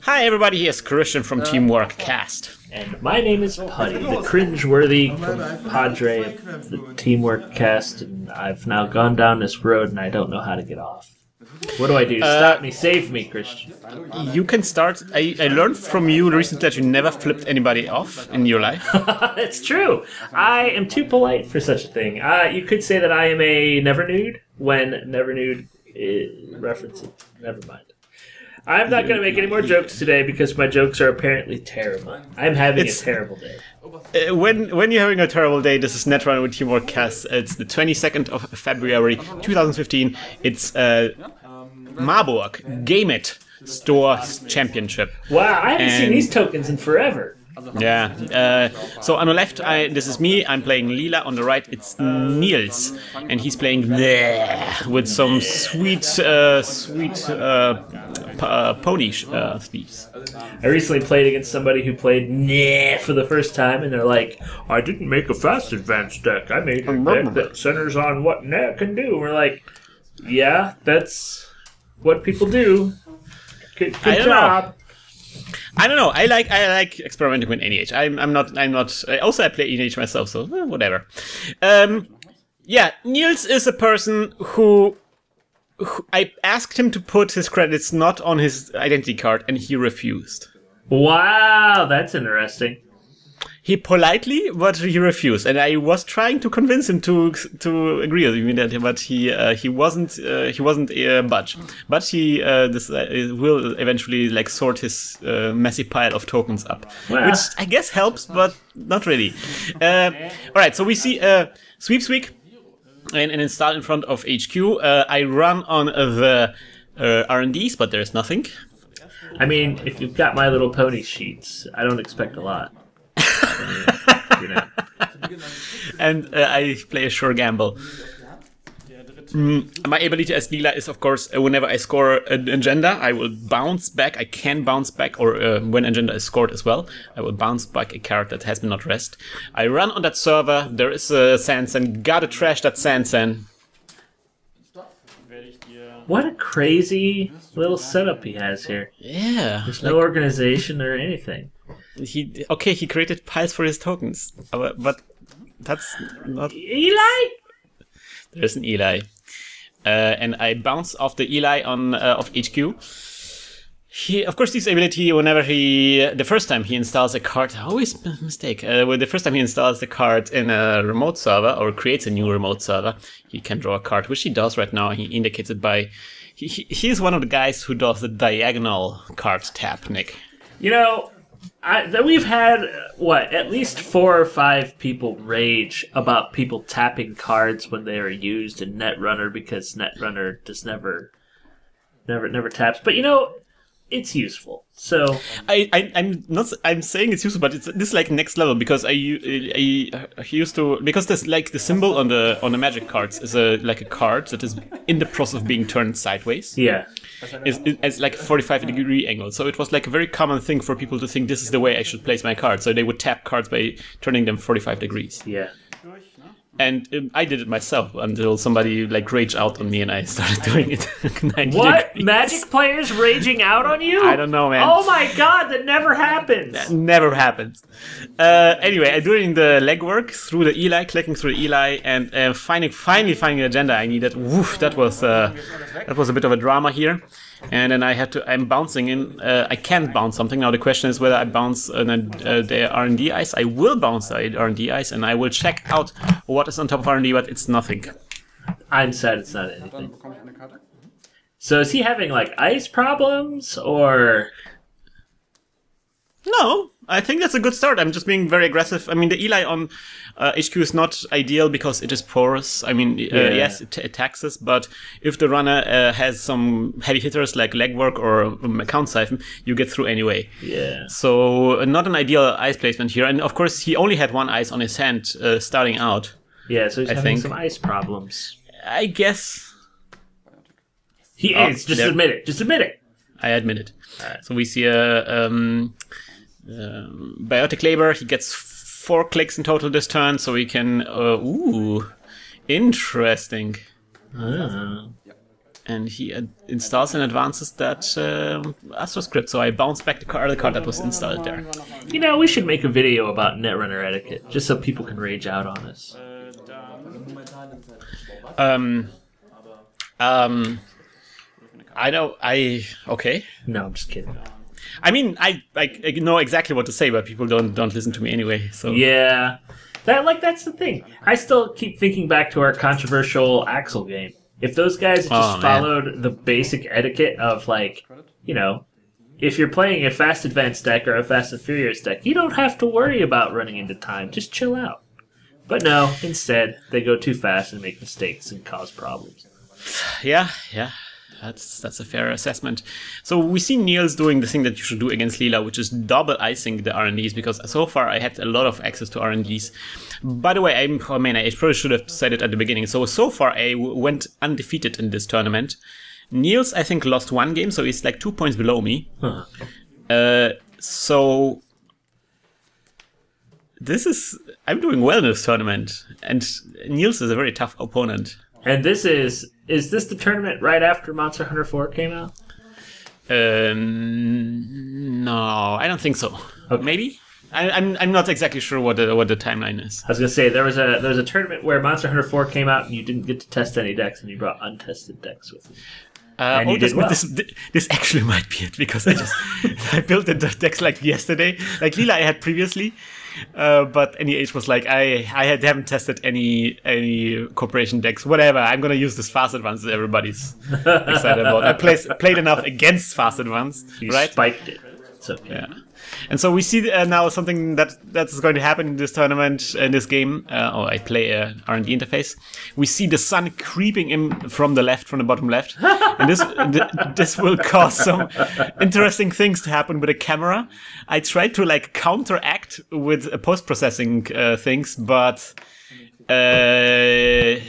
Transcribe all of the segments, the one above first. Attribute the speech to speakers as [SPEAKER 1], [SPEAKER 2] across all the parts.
[SPEAKER 1] Hi everybody, here's Krystian from Teamworkcast.
[SPEAKER 2] And my name is Putty, the cringe-worthy compadre of the Teamworkcast, and I've now gone down this road and I don't know how to get off. What do I do? Stop me, save me, Krystian.
[SPEAKER 1] You can start. I learned from you recently that you never flipped anybody off in your life.
[SPEAKER 2] It's true. I am too polite for such a thing. You could say that I am a never nude when never nude references. Never mind. I'm not going to make any more jokes today because my jokes are apparently terrible. I'm having a terrible day.
[SPEAKER 1] When you're having a terrible day, this is Netrunner with Teamworkcast. It's the 22nd of February 2015. It's Marburg Game It Stores Championship.
[SPEAKER 2] Wow, I haven't seen these tokens in forever.
[SPEAKER 1] Yeah. So on the left, this is me. I'm playing Leela. On the right, it's Nils, and he's playing with some sweet pony sleeves.
[SPEAKER 2] I recently played against somebody who played for the first time, and they're like, "I didn't make a fast advance deck. I made a deck that centers on what can do." And we're like, "Yeah, that's what people do. Good job."
[SPEAKER 1] I don't know. I like experimenting with NEH. I'm not. Also, I play NEH myself, so whatever. Yeah, Niels is a person who I asked him to put his credits not on his identity card, and he refused.
[SPEAKER 2] Wow, that's interesting.
[SPEAKER 1] He politely, but he refused, and I was trying to convince him to agree with me that, but he wasn't budge. But he will eventually sort his messy pile of tokens up, which I guess helps, but not really. All right, so we see sweeps week, and install in front of HQ. I run on the R&Ds, but there's nothing.
[SPEAKER 2] I mean, if you've got My Little Pony sheets, I don't expect a lot. You know.
[SPEAKER 1] And I play a sure gamble. My ability as Leela is, of course, whenever I score an agenda, I will bounce back. I can bounce back, or when agenda is scored as well, I will bounce back a card that has been not rest. I run on that server. There is a Sansan. Gotta trash that Sansan.
[SPEAKER 2] What a crazy little setup he has here.
[SPEAKER 1] Yeah.
[SPEAKER 2] There's no organization or anything.
[SPEAKER 1] He created piles for his tokens, but that's not
[SPEAKER 2] Eli.
[SPEAKER 1] There's an Eli, and I bounce off the Eli on of HQ. He, of course, this ability whenever the first time he installs a card, I always mistake. The first time he installs the card in a remote server or creates a new remote server, he can draw a card, which he does right now. He indicates it by he's one of the guys who does the diagonal card tap, Nick.
[SPEAKER 2] You know. We've had, at least 4 or 5 people rage about people tapping cards when they are used in Netrunner because Netrunner just never taps. But, it's useful. So
[SPEAKER 1] I'm saying it's useful, but this is like next level because I used to, because there's the symbol on the magic cards is a card that is in the process of being turned sideways.
[SPEAKER 2] Yeah.
[SPEAKER 1] It's like a 45-degree angle, so it was a very common thing for people to think this is the way I should place my cards. So they would tap cards by turning them 45 degrees.
[SPEAKER 2] Yeah.
[SPEAKER 1] And I did it myself until somebody raged out on me, and I started doing it. 90
[SPEAKER 2] what?
[SPEAKER 1] degrees.
[SPEAKER 2] Magic players raging out on you?
[SPEAKER 1] I don't know, man.
[SPEAKER 2] Oh my god, that never happens.
[SPEAKER 1] That never happens. Anyway, I'm doing the legwork through the Eli, clicking through the Eli, and finally finding the agenda I needed. Woof, that was a bit of a drama here. And then I'm bouncing in. I can't bounce something. Now the question is whether I bounce the R&D ice. I will bounce the R&D ice, and I will check out what is on top of R&D, but it's nothing.
[SPEAKER 2] I'm sad it's not anything. So is he having ice problems, or? No,
[SPEAKER 1] I think that's a good start. I'm just being very aggressive. I mean, the Eli on HQ is not ideal because it is porous. I mean, yes, it taxes, but if the runner has some heavy hitters like legwork or count siphon, you get through anyway.
[SPEAKER 2] Yeah.
[SPEAKER 1] So not an ideal ice placement here. And of course, he only had 1 ice on his hand starting out.
[SPEAKER 2] Yeah, so he's having some ice problems.
[SPEAKER 1] I guess.
[SPEAKER 2] He is. Just admit it. Just admit it.
[SPEAKER 1] I admit it. Right. So we see a Biotic Labor. He gets 4 clicks in total this turn, so we can... ooh, interesting. And he installs and advances that Astro script. So I bounce back the card that was installed there.
[SPEAKER 2] You know, we should make a video about Netrunner etiquette, just so people can rage out on us.
[SPEAKER 1] Okay.
[SPEAKER 2] No, I'm just kidding.
[SPEAKER 1] I mean, I know exactly what to say, but people don't listen to me anyway. So
[SPEAKER 2] yeah, that's the thing. I still keep thinking back to our controversial Axel game. If those guys just followed the basic etiquette of, like, you know, if you're playing a Fast Advanced deck or a Fast and Furious deck, you don't have to worry about running into time. Just chill out. But no, instead, they go too fast and make mistakes and cause problems.
[SPEAKER 1] Yeah. That's a fair assessment. So we see Nils doing the thing that you should do against Leela, which is double icing the R&Ds, because so far I had a lot of access to R&Ds. By the way, I probably should have said it at the beginning. So far I went undefeated in this tournament. Nils, I think, lost 1 game, so he's like 2 points below me. So I'm doing well in this tournament, and Nils is a very tough opponent.
[SPEAKER 2] And is this the tournament right after Monster Hunter 4 came out?
[SPEAKER 1] No, I don't think so. Okay. Maybe? I'm not exactly sure what the timeline is.
[SPEAKER 2] I was gonna say there was a tournament where Monster Hunter 4 came out and you didn't get to test any decks and you brought untested decks with you. And you did well.
[SPEAKER 1] This actually might be it, because I built the decks like yesterday, like Leela I had previously. But NEH was like, I haven't tested any corporation decks. Whatever, I'm gonna use this Fast Advance that everybody's excited about. I played enough against Fast Advance, right?
[SPEAKER 2] Spiked it. It's okay.
[SPEAKER 1] Yeah. And so we see now something that's going to happen in this tournament, in this game. I play a R&D interface. We see the sun creeping in from the bottom left. And this will cause some interesting things to happen with the camera. I tried to like counteract with post-processing things, but things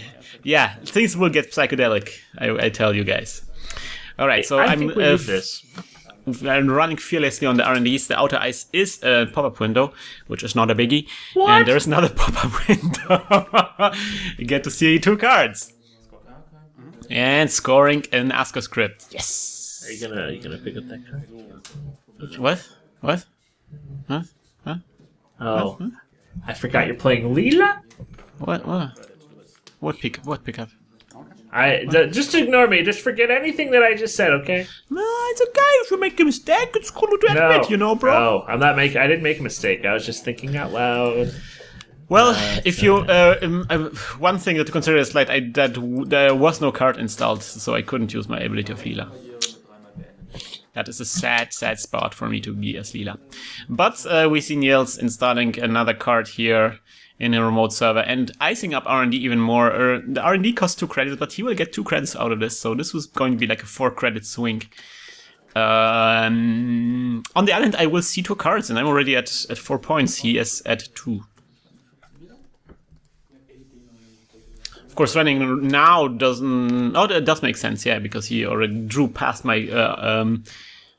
[SPEAKER 1] will get psychedelic, I tell you guys. All right, so
[SPEAKER 2] I'm
[SPEAKER 1] running fearlessly on the R&Ds. The outer ice is a pop-up window, which is not a biggie.
[SPEAKER 2] What?
[SPEAKER 1] And there's another pop-up window. You get to see 2 cards. And scoring an Asker script. Yes!
[SPEAKER 2] Are you gonna pick up that card?
[SPEAKER 1] What? Huh?
[SPEAKER 2] Oh.
[SPEAKER 1] What?
[SPEAKER 2] I forgot you're playing Leela?
[SPEAKER 1] What pickup?
[SPEAKER 2] Just ignore me. Just forget anything that I just said, okay?
[SPEAKER 1] No, it's okay. If you make a mistake, it's cool to admit, bro.
[SPEAKER 2] No, I didn't make a mistake. I was just thinking out loud.
[SPEAKER 1] Well, if you one thing to consider is like there was no card installed, so I couldn't use my ability of Leela. That is a sad spot for me to be as Leela. But we see Nils installing another card here in a remote server and icing up R&D even more. The R&D costs 2 credits, but he will get 2 credits out of this, so this was going to be like a 4-credit swing. On the other hand, I will see 2 cards, and I'm already at 4 points. He is at 2. Of course, running now doesn't... Oh, that does make sense, yeah, because he already drew past my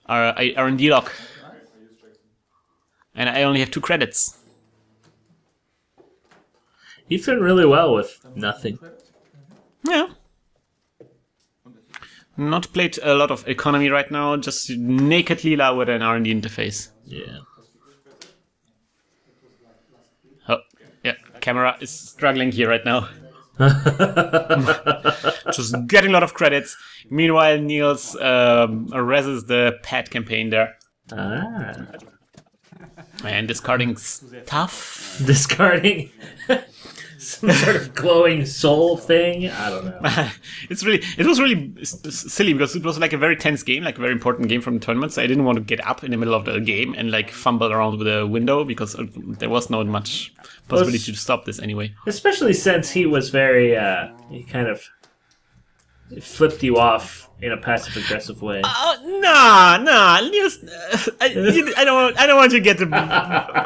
[SPEAKER 1] R&D lock. And I only have 2 credits.
[SPEAKER 2] You've done really well with nothing.
[SPEAKER 1] Yeah. Not played a lot of economy right now, just naked Leela with an R&D interface.
[SPEAKER 2] Yeah.
[SPEAKER 1] Oh, yeah, camera is struggling here right now. Just getting a lot of credits. Meanwhile, Nils reses the pet campaign there. And discarding stuff.
[SPEAKER 2] Discarding some sort of glowing soul thing. I don't know.
[SPEAKER 1] It was really silly because it was like a very tense game, like a very important game from the tournament. So I didn't want to get up in the middle of the game and like fumble around with a window because there was not much possibility to stop this anyway. Especially
[SPEAKER 2] since he was very, he kind of flipped you off in a passive-aggressive way.
[SPEAKER 1] Nah, Nils. I don't want you to get the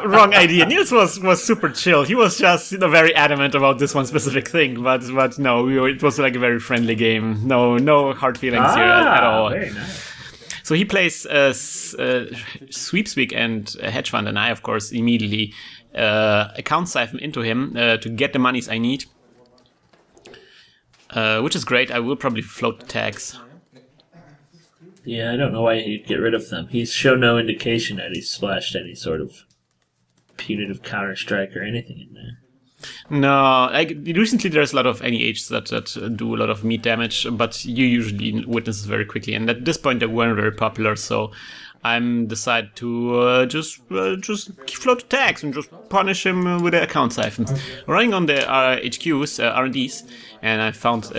[SPEAKER 1] wrong idea. Nils was super chill. He was just very adamant about this one specific thing, but no, it was like a very friendly game. No hard feelings here at all.
[SPEAKER 2] Very nice.
[SPEAKER 1] So he plays Sweepspeak and Hedge Fund, and I, of course, immediately account siphon into him to get the monies I need. which is great. I will probably float the tax.
[SPEAKER 2] Yeah, I don't know why he'd get rid of them. He's shown no indication that he's splashed any sort of punitive counter-strike or anything in there.
[SPEAKER 1] No, like recently there's a lot of NEHs that do a lot of meat damage, but you usually witness it very quickly. And at this point they weren't very popular, so I'm decided to just float the tax and just punish him with the account siphons. Running on the HQs, R&Ds, and I found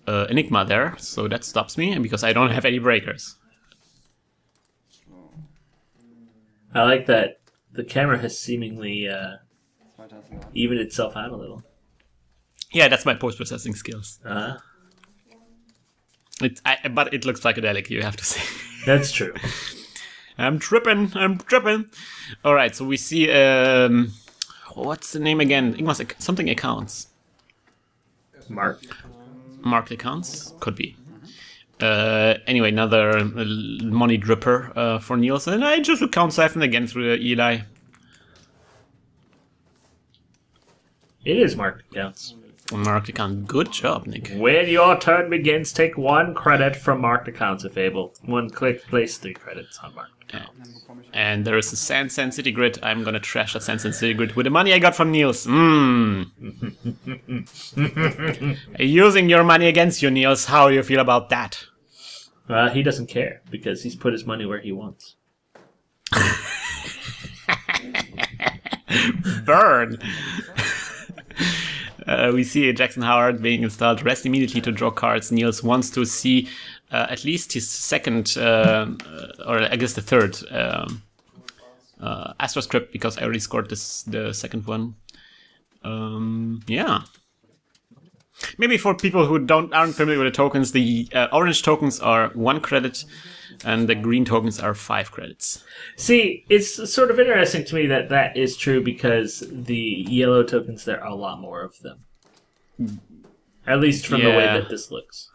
[SPEAKER 1] Enigma there, so that stops me because I don't have any breakers.
[SPEAKER 2] I like that the camera has seemingly evened itself out a little.
[SPEAKER 1] Yeah, that's my post-processing skills.
[SPEAKER 2] Uh-huh.
[SPEAKER 1] But it looks psychedelic, you have to say.
[SPEAKER 2] That's true.
[SPEAKER 1] I'm tripping. All right, so we see what's the name again? It must something accounts. Marked accounts could be. Anyway, another money dripper for Nils, and I just account siphon again through Eli.
[SPEAKER 2] It is marked accounts.
[SPEAKER 1] Marked account. Good job, Nick.
[SPEAKER 2] When your turn begins, take 1 credit from marked accounts if able. 1 click, place 3 credits on marked accounts.
[SPEAKER 1] And there is a Sand City Grid. I'm gonna trash that Sand City Grid with the money I got from Nils. Using your money against you, Nils. How do you feel about that?
[SPEAKER 2] He doesn't care because he's put his money where he wants.
[SPEAKER 1] Burn. We see Jackson Howard being installed. Rest immediately to draw cards. Nils wants to see at least his second, or I guess the third, Astroscript, because I already scored the second one. Yeah. Maybe for people who aren't familiar with the tokens, the orange tokens are 1 credit, and the green tokens are 5 credits.
[SPEAKER 2] See, it's sort of interesting to me that that is true because the yellow tokens, there are a lot more of them. At least from the way that this looks.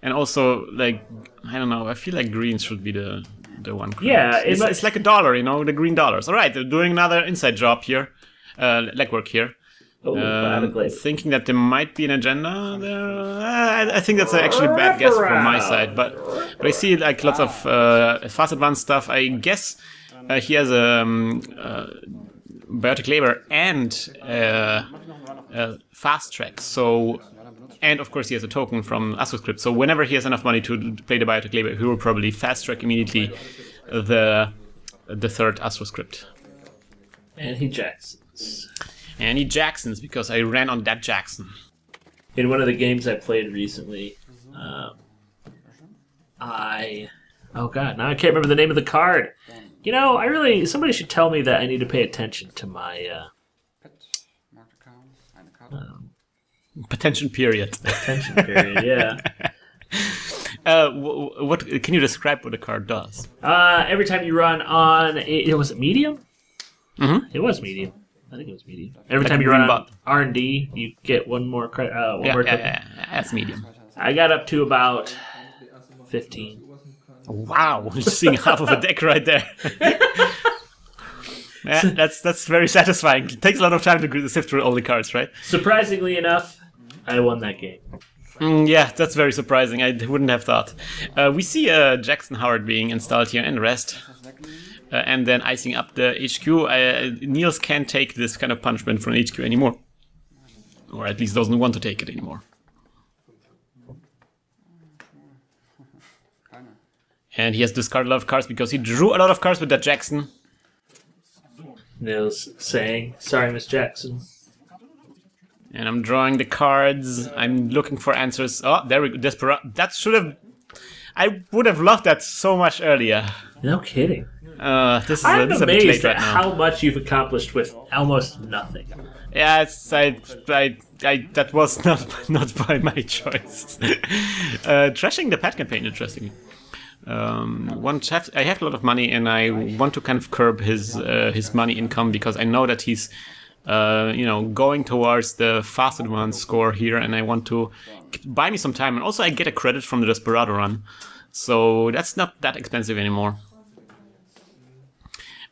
[SPEAKER 1] And also, like, I don't know, I feel like green should be the 1 credit.
[SPEAKER 2] Yeah,
[SPEAKER 1] it's like $1, you know, the green dollars. All right, they're doing another inside job here, legwork here. Thinking that there might be an agenda there. I think that's actually a bad guess from my side, but I see like lots of fast advanced stuff. I guess he has a biotic labor and fast track. So, and of course he has a token from Astroscript. So whenever he has enough money to play the biotic labor, he will probably fast track immediately the third Astroscript.
[SPEAKER 2] And he jacks.
[SPEAKER 1] And he Jacksons because I ran on that Jackson.
[SPEAKER 2] In one of the games I played recently, oh god, now I can't remember the name of the card. You know, somebody should tell me that I need to pay attention to my
[SPEAKER 1] Attention period.
[SPEAKER 2] Attention period, yeah.
[SPEAKER 1] What can you describe what the card does?
[SPEAKER 2] Every time you run on, was it medium?
[SPEAKER 1] Mm-hmm.
[SPEAKER 2] It was medium. I think it was medium. Every time you run on R&D, you get one more credit.
[SPEAKER 1] Yeah, that's medium.
[SPEAKER 2] I got up to about 15.
[SPEAKER 1] Wow, you're seeing half of a deck right there. Yeah, that's very satisfying. It takes a lot of time to sift through all the cards, right?
[SPEAKER 2] Surprisingly enough, I won that game.
[SPEAKER 1] Yeah, that's very surprising. I wouldn't have thought. We see Jackson Howard being installed here and rest. And then icing up the HQ. Nils can't take this kind of punishment from HQ anymore. Or at least doesn't want to take it anymore. And he has discarded a lot of cards because he drew a lot of cards with that Jackson.
[SPEAKER 2] Nils saying, sorry, Miss Jackson.
[SPEAKER 1] And I'm drawing the cards. I'm looking for answers. Oh, there we go. That should have... I would have loved that so much earlier.
[SPEAKER 2] No kidding.
[SPEAKER 1] This is
[SPEAKER 2] I'm
[SPEAKER 1] a bit
[SPEAKER 2] amazed
[SPEAKER 1] late right
[SPEAKER 2] at
[SPEAKER 1] now.
[SPEAKER 2] how much you've accomplished with almost nothing.
[SPEAKER 1] Yeah, that was not by my choice. Trashing the pet campaign, interestingly. I have a lot of money, and I want to kind of curb his money income because I know that he's going towards the fast advance score here, and I want to buy me some time. And also, I get a credit from the Desperado run, so that's not that expensive anymore.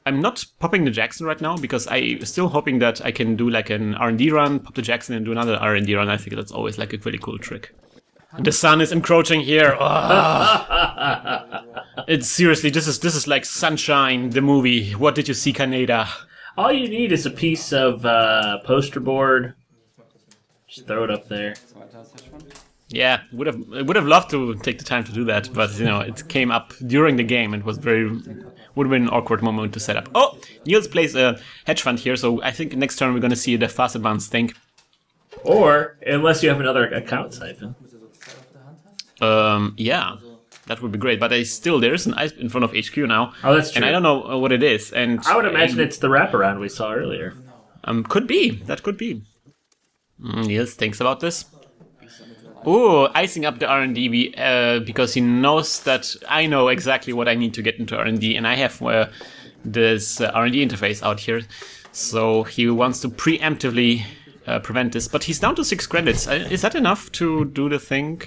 [SPEAKER 1] I'm not popping the Jackson right now because I'm still hoping that I can do like an R&D run, pop the Jackson and do another R&D run. I think that's always like a really cool trick. The sun is encroaching here. It's seriously, this is like Sunshine, the movie. What did you see, Kaneda?
[SPEAKER 2] All you need is a piece of poster board. Just throw it up there.
[SPEAKER 1] Yeah, would have loved to take the time to do that, but you know, it came up during the game. It was would have been an awkward moment to set up. Oh, Nils plays a hedge fund here, so I think next turn we're gonna see the fast advance thing.
[SPEAKER 2] Or unless you have another account siphon.
[SPEAKER 1] Yeah, that would be great. But there is an ice in front of HQ now.
[SPEAKER 2] Oh, that's true.
[SPEAKER 1] And I don't know what it is. And
[SPEAKER 2] I would imagine it's the wraparound we saw earlier.
[SPEAKER 1] Could be. That could be. Nils thinks about this. Ooh, icing up the R&D because he knows that I know exactly what I need to get into R&D, and I have this R&D interface out here. So he wants to preemptively prevent this. But he's down to 6 credits. Is that enough to do the thing?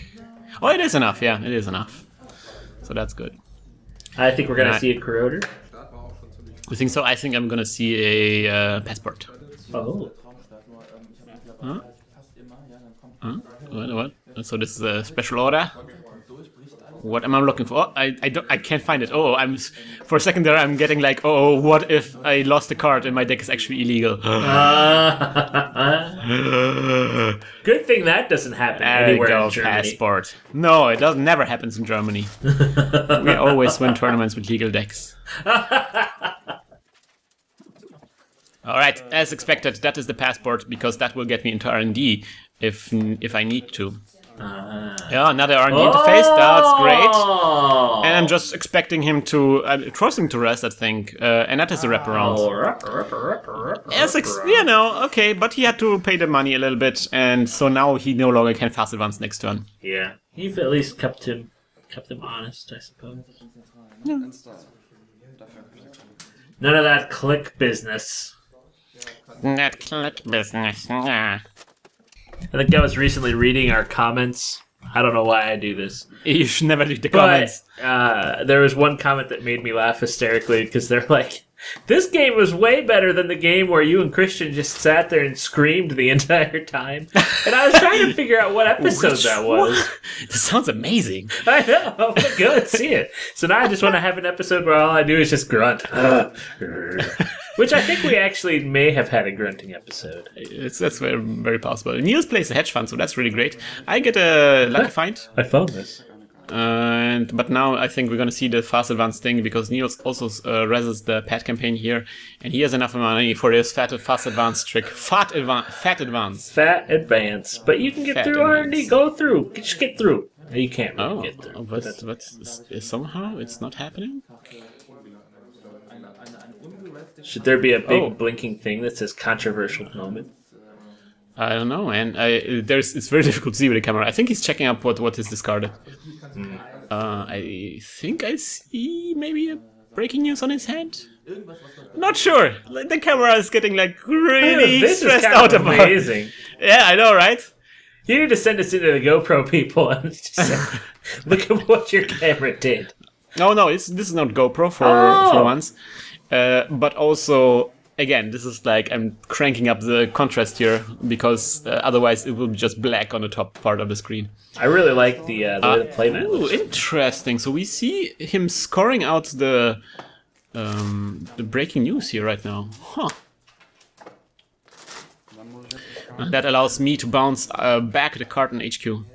[SPEAKER 1] Oh, it is enough. Yeah, it is enough. So that's good.
[SPEAKER 2] I think we're going to see a corroder.
[SPEAKER 1] You think so? I think I'm going to see a passport.
[SPEAKER 2] Oh.
[SPEAKER 1] Huh? Huh? What? So this is a special order. What am I looking for? Oh, I can't find it. Oh, for a second there I'm getting like, oh, what if I lost a card and my deck is actually illegal?
[SPEAKER 2] Good thing that doesn't happen anywhere in Germany.
[SPEAKER 1] Passport. No, it doesn't. Never happens in Germany. We always win tournaments with legal decks. All right, as expected, that is the passport because that will get me into R&D if I need to. Yeah, another R&D interface. That's great. And I'm just expecting him to forcing to rest, I think, and that is a wraparound. You know, okay, but he had to pay the money a little bit, and so now he no longer can fast advance next turn.
[SPEAKER 2] Yeah, you've at least kept him honest, I suppose.
[SPEAKER 1] Yeah.
[SPEAKER 2] None of that click business.
[SPEAKER 1] That click business. Yeah.
[SPEAKER 2] I think I was recently reading our comments. I don't know why I do this.
[SPEAKER 1] You should never read the comments.
[SPEAKER 2] There was one comment that made me laugh hysterically because they're like, this game was way better than the game where you and Krystian just sat there and screamed the entire time. And I was trying to figure out what episode that was.
[SPEAKER 1] This sounds amazing.
[SPEAKER 2] I know. I want to go and see it. So now I just want to have an episode where all I do is just grunt. Which I think we actually may have had a grunting episode.
[SPEAKER 1] That's very, very possible. Nils plays a hedge fund, so that's really great. I get a lucky find.
[SPEAKER 2] I found this.
[SPEAKER 1] But now I think we're going to see the fast advance thing because Nils also reses the pet campaign here, and he has enough money for his fast advance trick. Fat advance.
[SPEAKER 2] Fat advance. But you can get through R&D. Go through. Just get through. You can't really get through.
[SPEAKER 1] But somehow it's not happening?
[SPEAKER 2] Should there be a big blinking thing that says controversial moment?
[SPEAKER 1] I don't know, and it's very difficult to see with the camera. I think he's checking up what is discarded. I think I see maybe a breaking news on his hand. Not sure. The camera is getting like really stressed out about.
[SPEAKER 2] Amazing.
[SPEAKER 1] Yeah, I know, right?
[SPEAKER 2] You need to send us into the GoPro people and just say, look at what your camera did.
[SPEAKER 1] No, this is not GoPro for once. But also, again, this is like I'm cranking up the contrast here because otherwise it will be just black on the top part of the screen.
[SPEAKER 2] I really like the way the playmat looks.
[SPEAKER 1] Interesting. So we see him scoring out the breaking news here right now. Huh. That allows me to bounce back the card in HQ.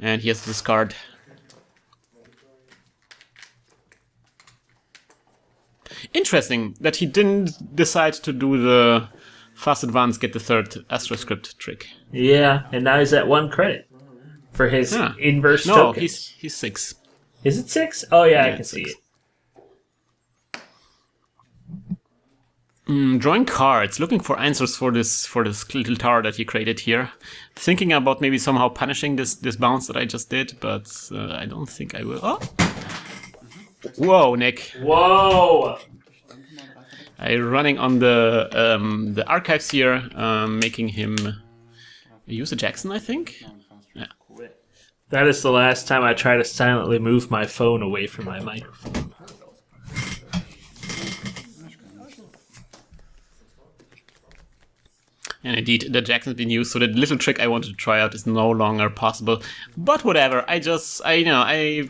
[SPEAKER 1] And he has to discard. Interesting that he didn't decide to do the fast advance, get the third AstroScript trick.
[SPEAKER 2] Yeah, and now he's at 1 credit for his inverse tokens.
[SPEAKER 1] No, he's 6.
[SPEAKER 2] Is it 6? Oh yeah, I can see it.
[SPEAKER 1] Drawing cards, looking for answers for this little tower that he created here. Thinking about maybe somehow punishing this bounce that I just did, but I don't think I will. Oh. Whoa, Nick!
[SPEAKER 2] Whoa!
[SPEAKER 1] I'm running on the archives here, making him use a Jackson, I think. Yeah.
[SPEAKER 2] That is the last time I try to silently move my phone away from my microphone.
[SPEAKER 1] And indeed, the Jackson's been used, so the little trick I wanted to try out is no longer possible. But whatever, I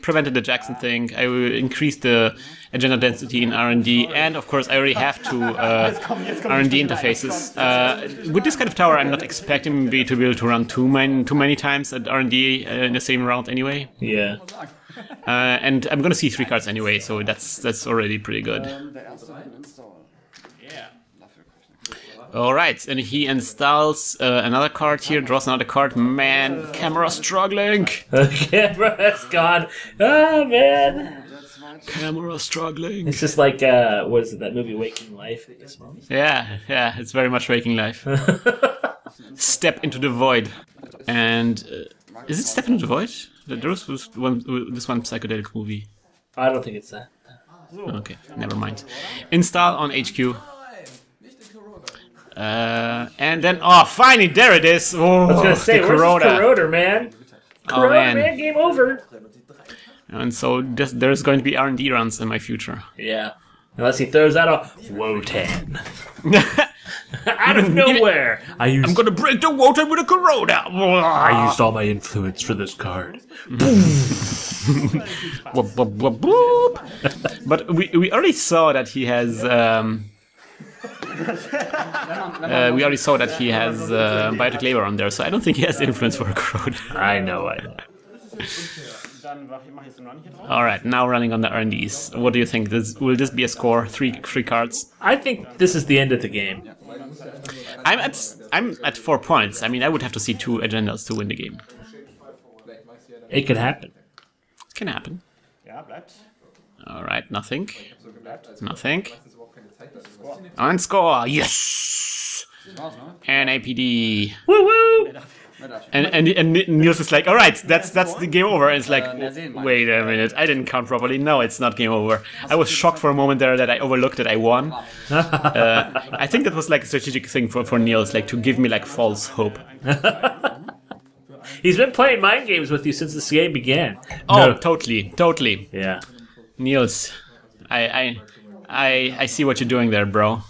[SPEAKER 1] prevented the Jackson thing. I increased the agenda density in R&D, and of course I already have two R&D interfaces. With this kind of tower, I'm not expecting me to be able to run too many times at R&D in the same round anyway.
[SPEAKER 2] Yeah.
[SPEAKER 1] And I'm gonna see 3 cards anyway, so that's already pretty good. Alright, and he installs another card here, draws another card. Man, camera struggling!
[SPEAKER 2] Camera has gone. Oh, man!
[SPEAKER 1] Camera struggling.
[SPEAKER 2] It's just like, what is it, that movie Waking Life?
[SPEAKER 1] Yeah, it's very much Waking Life. Step into the void. And, is it Step into the Void? There was this one psychedelic movie.
[SPEAKER 2] I don't think it's that.
[SPEAKER 1] Okay, never mind. Install on HQ. And then, oh, finally, there it is. Oh,
[SPEAKER 2] I was gonna say, where's this corroder, man? Corroder, man, game over.
[SPEAKER 1] And so there's going to be R&D runs in my future.
[SPEAKER 2] Yeah, unless he throws out a Wotan out of nowhere.
[SPEAKER 1] I'm gonna break the Wotan with a corroder.
[SPEAKER 2] I used all my influence for this card.
[SPEAKER 1] But we already saw that he has. We already saw that he has biotic labor on there, so I don't think he has influence for a corroder.
[SPEAKER 2] I know.
[SPEAKER 1] Alright, now running on the R&Ds. What do you think? Will this be a score? Three cards?
[SPEAKER 2] I think this is the end of the game.
[SPEAKER 1] I'm at 4 points. I mean, I would have to see 2 agendas to win the game.
[SPEAKER 2] It could happen.
[SPEAKER 1] It can happen. Alright, nothing. Nothing. And score! Yes! NAPD.
[SPEAKER 2] Woo woo!
[SPEAKER 1] And Nils is like, alright, that's the game over. And it's like, wait a minute, I didn't count properly. No, it's not game over. I was shocked for a moment there that I overlooked that I won. I think that was like a strategic thing for Nils, like to give me like false hope.
[SPEAKER 2] He's been playing mind games with you since this game began.
[SPEAKER 1] Oh, no. Totally.
[SPEAKER 2] Yeah.
[SPEAKER 1] Nils, I see what you're doing there, bro.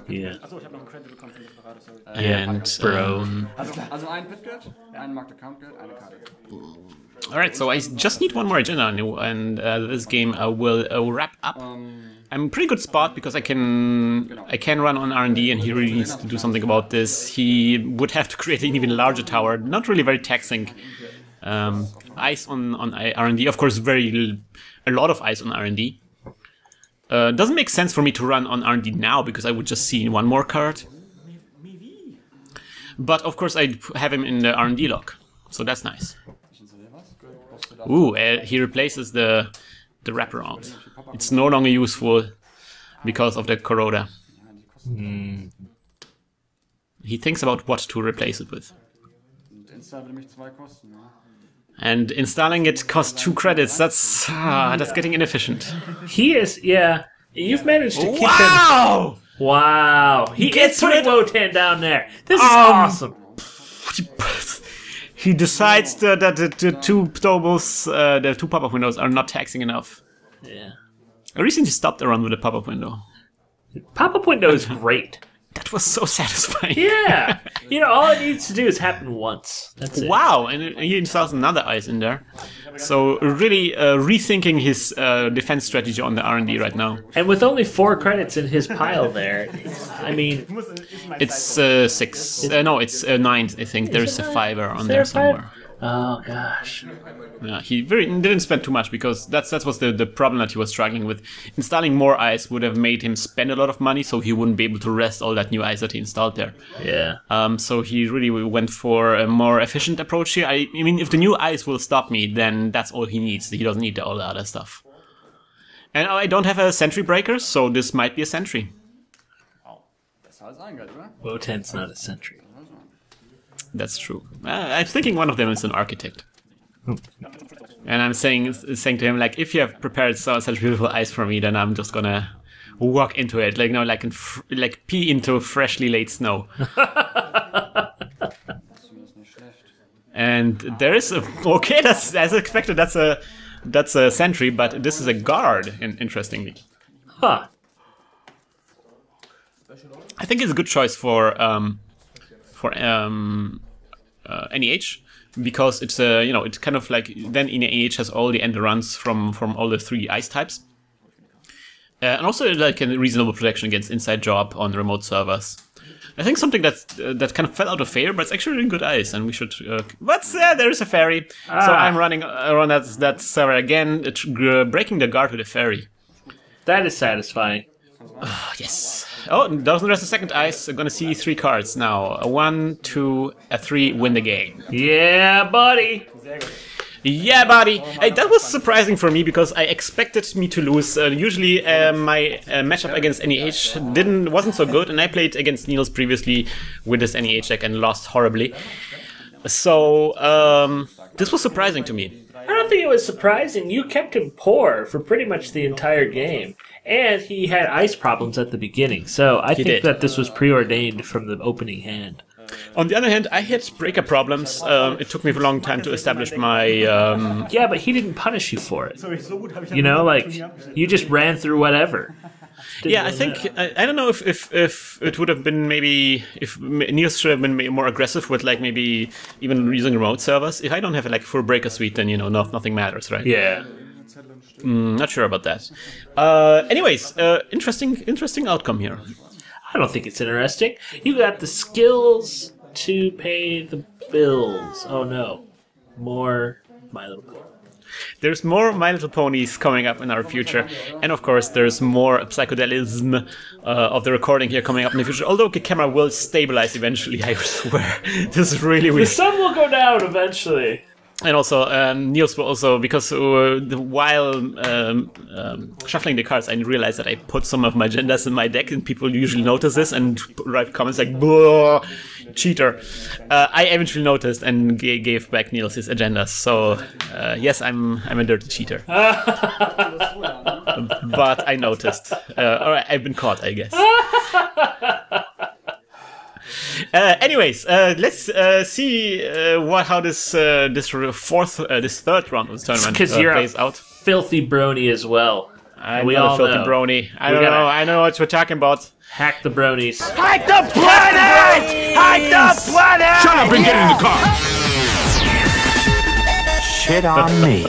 [SPEAKER 2] Yeah.
[SPEAKER 1] And alright, so I just need one more agenda, and this game will wrap up. I'm in a pretty good spot because I can run on R&D, and he really needs to do something about this. He would have to create an even larger tower, not really very taxing. Ice on R&D, of course, a lot of ice on R&D. Doesn't make sense for me to run on R&D now because I would just see one more card. But of course I have him in the R&D lock, so that's nice. Ooh, he replaces the wraparound. It's no longer useful because of the corroder. He thinks about what to replace it with. And installing it costs 2 credits. That's getting inefficient.
[SPEAKER 2] He is, yeah. You've managed to keep
[SPEAKER 1] him.
[SPEAKER 2] Wow! He gets putting Wotan down there. This is awesome.
[SPEAKER 1] He decides that the 2 tables, the 2 pop-up windows are not taxing enough.
[SPEAKER 2] Yeah.
[SPEAKER 1] I recently stopped around with a pop-up window.
[SPEAKER 2] Pop-up window is great.
[SPEAKER 1] That was so satisfying.
[SPEAKER 2] Yeah. All it needs to do is happen once. That's it.
[SPEAKER 1] Wow, and he installs another ice in there. So really rethinking his defense strategy on the R&D right now.
[SPEAKER 2] And with only 4 credits in his pile there, I mean...
[SPEAKER 1] It's 6. No, it's 9, I think. There's a 5er on there somewhere.
[SPEAKER 2] Oh, gosh.
[SPEAKER 1] Yeah, he didn't spend too much because that was the problem that he was struggling with. Installing more ice would have made him spend a lot of money, so he wouldn't be able to rest all that new ice that he installed there.
[SPEAKER 2] Yeah.
[SPEAKER 1] So he really went for a more efficient approach here. I mean, if the new ice will stop me, then that's all he needs. He doesn't need all the other stuff. And I don't have a sentry breaker, so this might be a sentry.
[SPEAKER 2] Wotan's not a sentry.
[SPEAKER 1] That's true. I'm thinking one of them is an architect. And I'm saying to him, like, if you have prepared such beautiful ice for me, then I'm just gonna walk into it, like, like pee into freshly laid snow. And there is okay, that's as expected. That's a sentry, but this is a guard. Interestingly,
[SPEAKER 2] huh?
[SPEAKER 1] I think it's a good choice for NEH, because it's it's kind of like then NEH has all the end runs from all the 3 ice types, and also like a reasonable protection against inside job on remote servers. I think something that kind of fell out of favor, but it's actually in good ice, and we should. But there is a fairy, so I'm running around that server again, breaking the guard with a fairy.
[SPEAKER 2] That is satisfying.
[SPEAKER 1] Yes. Oh, doesn't rest a second ice. I'm gonna see 3 cards now. A 1, 2, a 3. Win the game.
[SPEAKER 2] Yeah, buddy.
[SPEAKER 1] Yeah, buddy. Hey, that was surprising for me because I expected me to lose. Usually, my matchup against NEH wasn't so good, and I played against Nils previously with this NEH deck and lost horribly. So this was surprising to me.
[SPEAKER 2] I don't think it was surprising. You kept him poor for pretty much the entire game, and he had ice problems at the beginning. So I think that this was preordained from the opening hand.
[SPEAKER 1] On the other hand, I had breaker problems. It took me a long time to establish my...
[SPEAKER 2] Yeah, but he didn't punish you for it. You know, like, you just ran through whatever.
[SPEAKER 1] Yeah, I think... I don't know if it would have been maybe... If Nils should have been more aggressive with, like, maybe even using remote servers. If I don't have, like, full breaker suite, then, nothing matters, right?
[SPEAKER 2] Yeah.
[SPEAKER 1] Not sure about that. Anyways, interesting outcome here.
[SPEAKER 2] I don't think it's interesting. You got the skills to pay the bills. Oh no. More My Little Pony.
[SPEAKER 1] There's more My Little Ponies coming up in our future. And of course, there's more psychedelism of the recording here coming up in the future. Although the camera will stabilize eventually, I swear. This is really weird.
[SPEAKER 2] The sun will go down eventually.
[SPEAKER 1] And also, Nils will also, because while shuffling the cards, I realized that I put some of my agendas in my deck, and people usually notice this and write comments like, "Blah, cheater." I eventually noticed and gave back Nils his agendas. So, yes, I'm a dirty cheater. But I noticed. All right, I've been caught, I guess. Anyways, let's see how this third round of the tournament plays out.
[SPEAKER 2] Filthy brony as well.
[SPEAKER 1] I'm not a filthy brony. I don't know. I know what we're talking about.
[SPEAKER 2] Hack the bronies.
[SPEAKER 3] Hack the planet! Hack the planet!
[SPEAKER 4] Shut up and get in the car!
[SPEAKER 3] Shit on me.